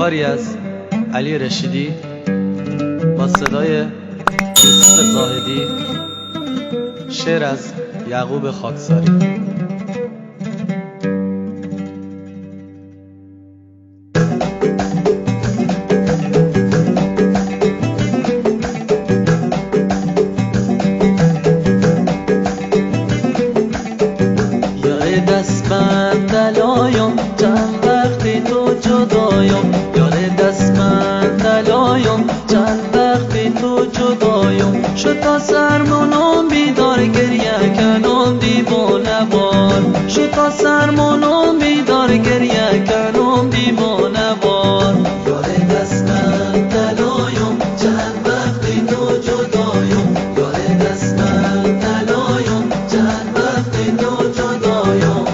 کاری از علی رشیدی با صدای یوسف زاهدی، شعر از یعقوب خاکساری. یار دستبند دلایم چند وقتی تو جدایم، یار دستبند دلایم چند وقتی تو جدایم. شد تا سرمونم بیدار گریه کنم دیوانه وار، شد تا سرمونم بیدار گریه کنم دیوانه وار. یار دستبند دلایم چند وقتی تو جدایم، یار دستبند دلایم چند وقتی تو جدایم.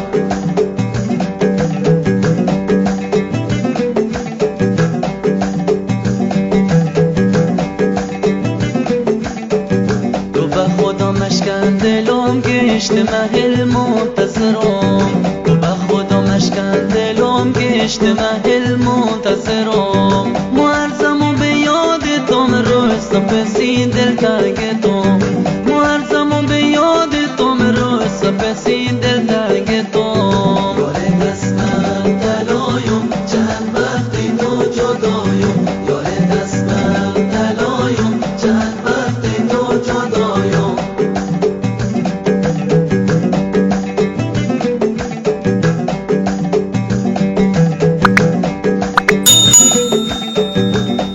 تو به خدا مشکن دلم گشت محل منتظرم، تو به خدا مشکن دلم گشت محل منتظرم. معرضم به یاد توم رو سپسین دل تنگ توم، معرضم به یاد توم رو سپسین دل تنگ توم. یار دستبند دلایم چند وقتی تو جدایم، یار دستبند دلایم چند وقتی تو جدایم.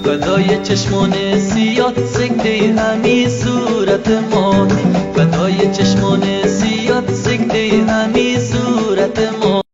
فدای چشمان سیاد سکته همی صورت ما، فدای چشمان سیاد سکته همی صورت